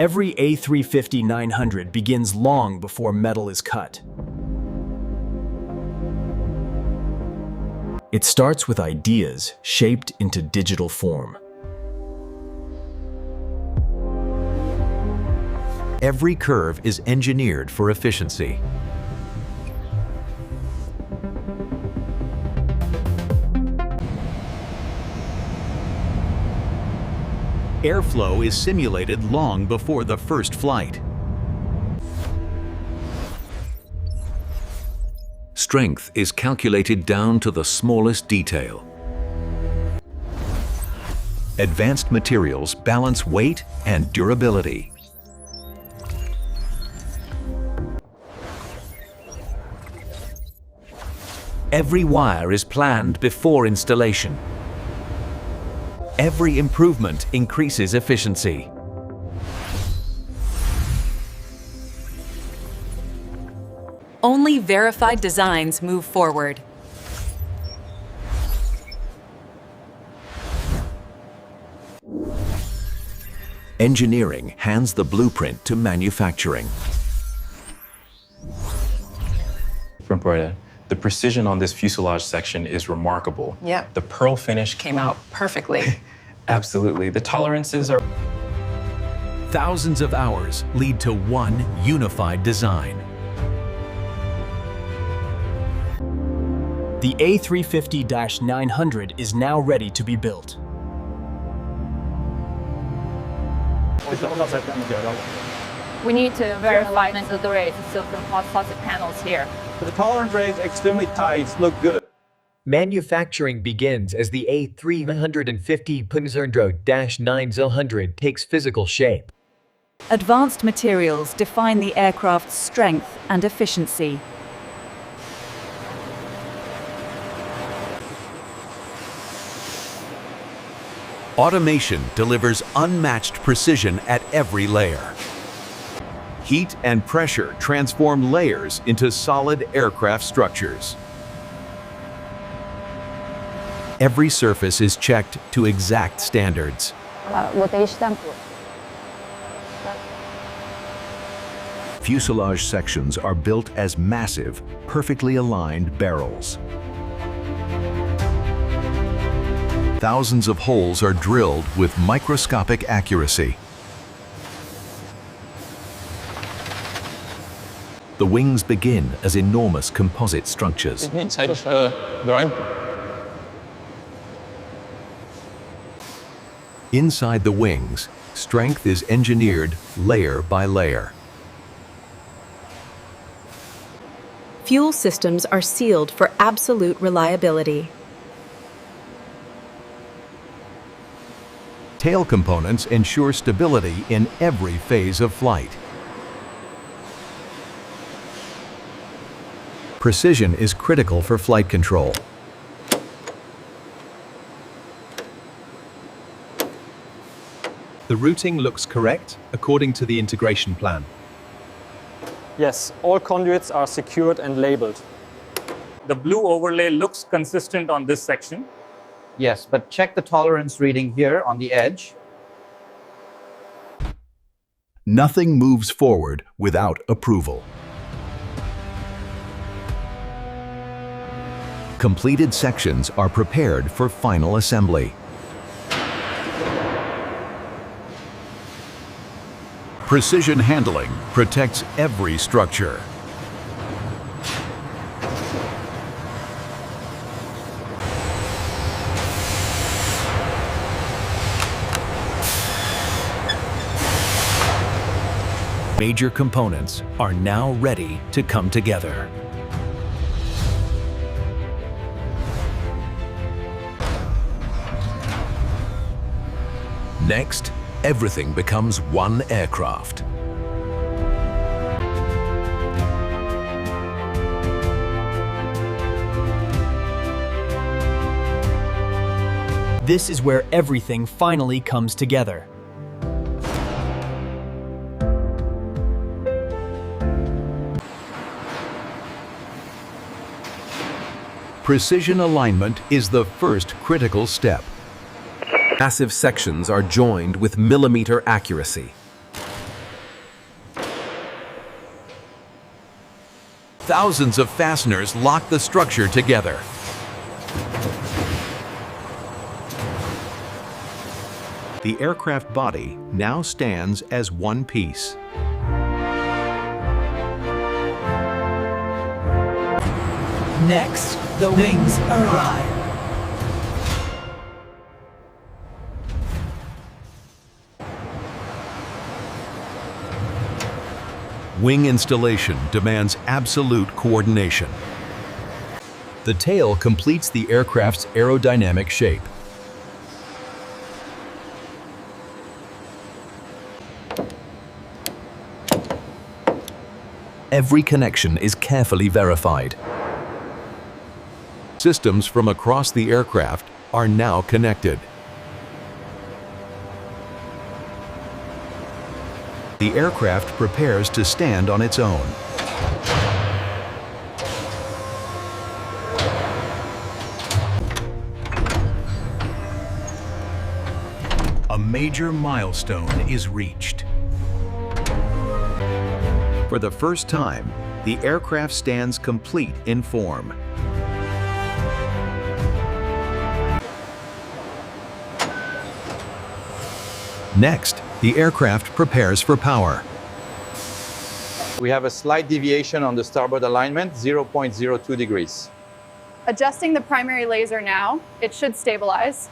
Every A350-900 begins long before metal is cut. It starts with ideas shaped into digital form. Every curve is engineered for efficiency. Airflow is simulated long before the first flight. Strength is calculated down to the smallest detail. Advanced materials balance weight and durability. Every wire is planned before installation. Every improvement increases efficiency. Only verified designs move forward. Engineering hands the blueprint to manufacturing. The precision on this fuselage section is remarkable. Yeah. The pearl finish Came out perfectly. Absolutely. The tolerances are... Thousands of hours lead to one unified design. The A350-900 is now ready to be built. We need to verify the rates of the composite panels here. The tolerance range extremely tight, look good. Manufacturing begins as the A350-900 takes physical shape. Advanced materials define the aircraft's strength and efficiency. Automation delivers unmatched precision at every layer. Heat and pressure transform layers into solid aircraft structures. Every surface is checked to exact standards. Fuselage sections are built as massive, perfectly aligned barrels. Thousands of holes are drilled with microscopic accuracy. The wings begin as enormous composite structures. Inside the wings, strength is engineered layer by layer. Fuel systems are sealed for absolute reliability. Tail components ensure stability in every phase of flight. Precision is critical for flight control. The routing looks correct according to the integration plan. Yes, all conduits are secured and labeled. The blue overlay looks consistent on this section. Yes, but check the tolerance reading here on the edge. Nothing moves forward without approval. Completed sections are prepared for final assembly. Precision handling protects every structure. Major components are now ready to come together. Next, everything becomes one aircraft. This is where everything finally comes together. Precision alignment is the first critical step. Massive sections are joined with millimeter accuracy. thousands of fasteners lock the structure together. The aircraft body now stands as one piece. Next, the wings arrive. Wing installation demands absolute coordination. The tail completes the aircraft's aerodynamic shape. Every connection is carefully verified. Systems from across the aircraft are now connected. The aircraft prepares to stand on its own. A major milestone is reached. For the first time, the aircraft stands complete in form. Next, the aircraft prepares for power. We have a slight deviation on the starboard alignment, 0.02 degrees. Adjusting the primary laser now, it should stabilize.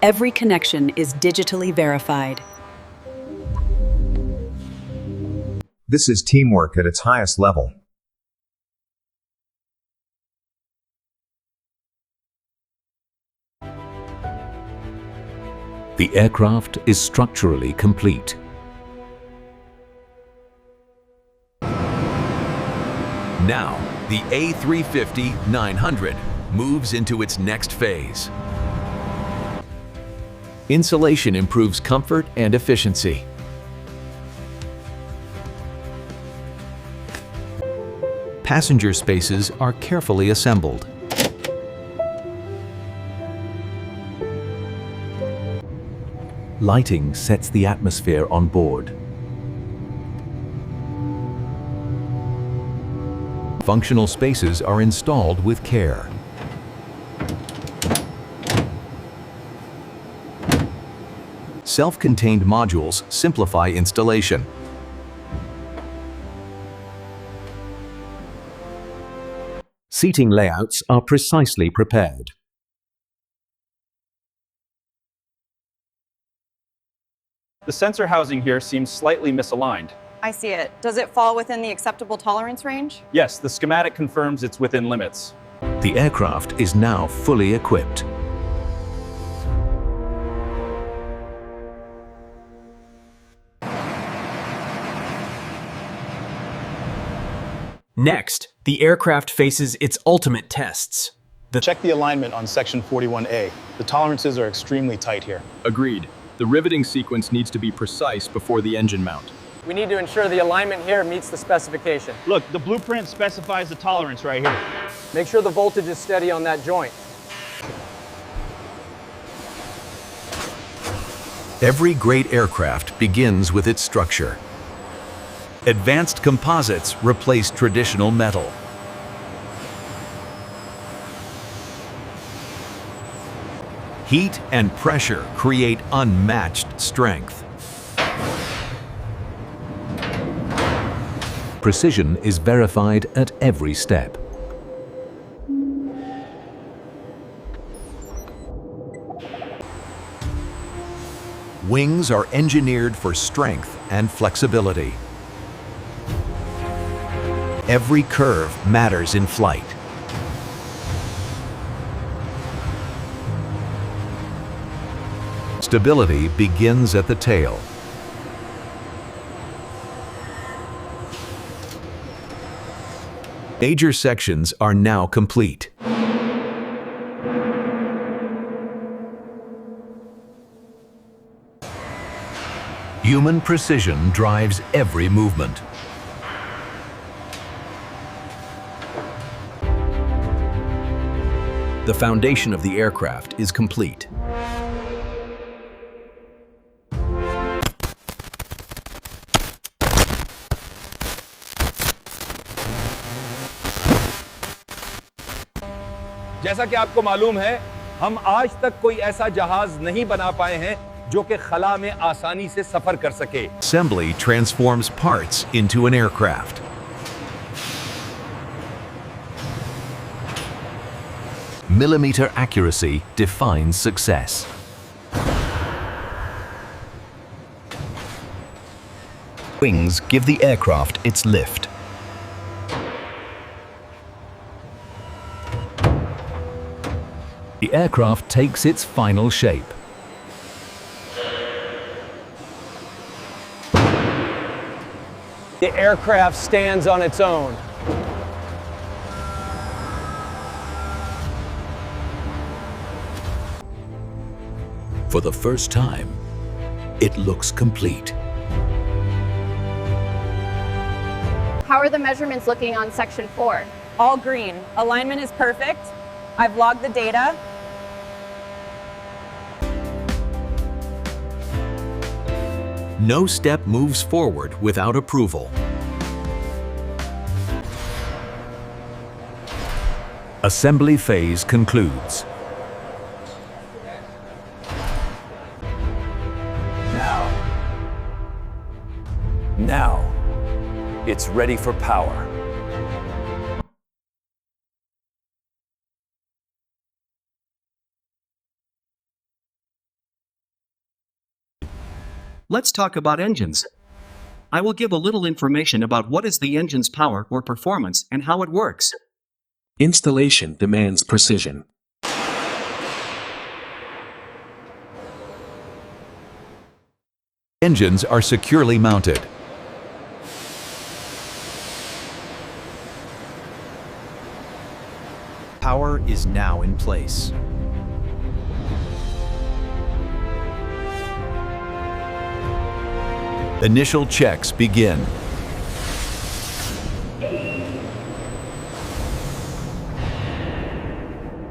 Every connection is digitally verified. This is teamwork at its highest level. The aircraft is structurally complete. Now, the A350-900 moves into its next phase. Insulation improves comfort and efficiency. Passenger spaces are carefully assembled. Lighting sets the atmosphere on board. Functional spaces are installed with care. Self-contained modules simplify installation. Seating layouts are precisely prepared. The sensor housing here seems slightly misaligned. I see it. Does it fall within the acceptable tolerance range? Yes, the schematic confirms it's within limits. The aircraft is now fully equipped. Next, the aircraft faces its ultimate tests. Check the alignment on section 41A. The tolerances are extremely tight here. Agreed. The riveting sequence needs to be precise before the engine mount. We need to ensure the alignment here meets the specification. Look, the blueprint specifies the tolerance right here. Make sure the voltage is steady on that joint. Every great aircraft begins with its structure. Advanced composites replace traditional metal. Heat and pressure create unmatched strength. Precision is verified at every step. Wings are engineered for strength and flexibility. Every curve matters in flight. Stability begins at the tail. Major sections are now complete. Human precision drives every movement. The foundation of the aircraft is complete. जैसा कि आपको मालूम है, हम आज तक कोई ऐसा जहाज नहीं बना पाए हैं जो कि खला में आसानी से सफर कर सके। Assembly transforms parts into an aircraft. Millimeter accuracy defines success. Wings give the aircraft its lift. The aircraft takes its final shape. The aircraft stands on its own. For the first time, it looks complete. How are the measurements looking on section 4? All green. Alignment is perfect. I've logged the data. No step moves forward without approval. Assembly phase concludes. Now, it's ready for power. Let's talk about engines. I will give a little information about what is the engine's power or performance and how it works. Installation demands precision. Engines are securely mounted. Power is now in place. Initial checks begin.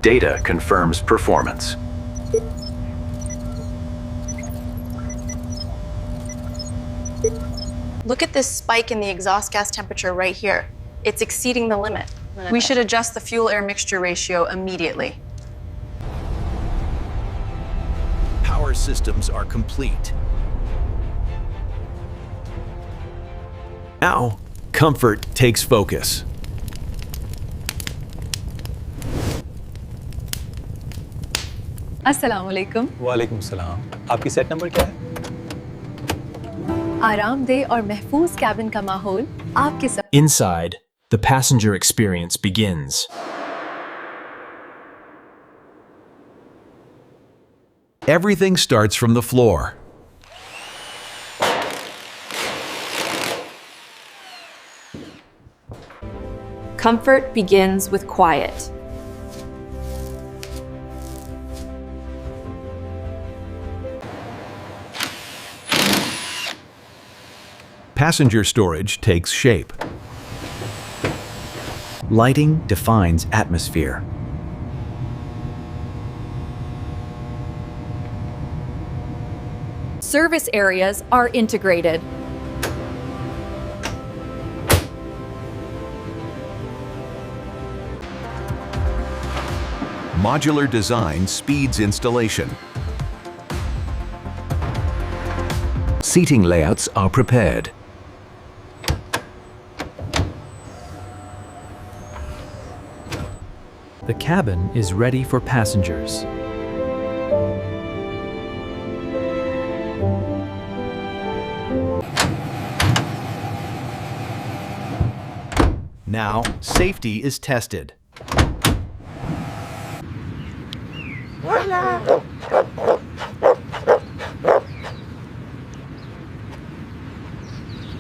Data confirms performance. Look at this spike in the exhaust gas temperature right here. It's exceeding the limit. We should adjust the fuel-air mixture ratio immediately. Power systems are complete. Now, comfort takes focus. अस्सलाम वालेकुम। वालेकुम सलाम। आपकी set number क्या है? आरामदेह और महफूज कैबिन का माहौल आपके साथ। Inside, the passenger experience begins. Everything starts from the floor. Comfort begins with quiet. Passenger storage takes shape. Lighting defines atmosphere. Service areas are integrated. Modular design speeds installation. Seating layouts are prepared. The cabin is ready for passengers. Now, safety is tested.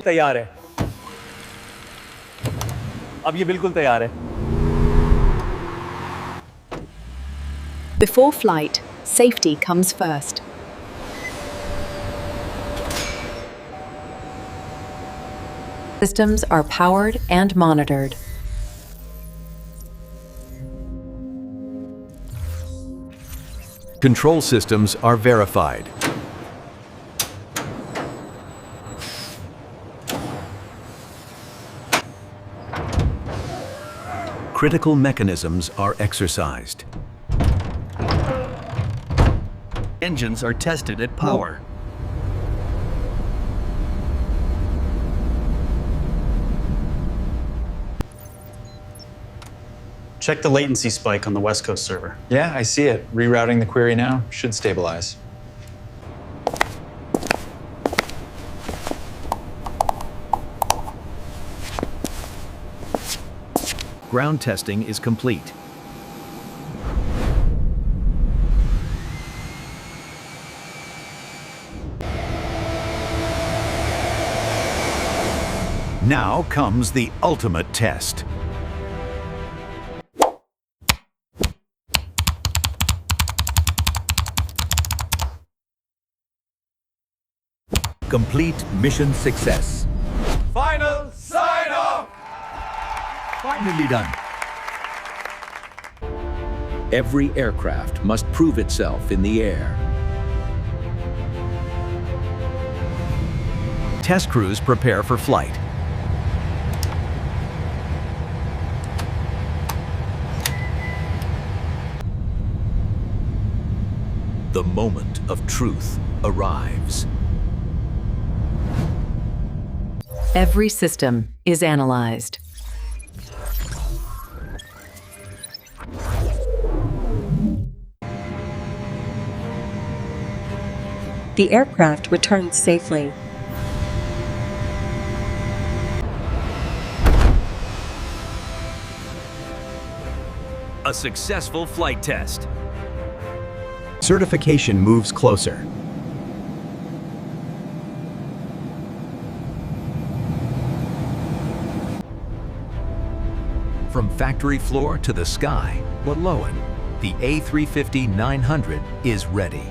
तैयार है। अब ये बिल्कुल तैयार है। Before flight, safety comes first. Systems are powered and monitored. Control systems are verified. critical mechanisms are exercised. Engines are tested at power. Check the latency spike on the West Coast server. Yeah, I see it. Rerouting the query now should stabilize. Ground testing is complete. Now comes the ultimate test. Complete mission success. Final sign-off! Finally done. Every aircraft must prove itself in the air. Test crews prepare for flight. The moment of truth arrives. Every system is analyzed. The aircraft returns safely. A successful flight test. Certification moves closer. From factory floor to the sky, Loloan, the A350-900 is ready.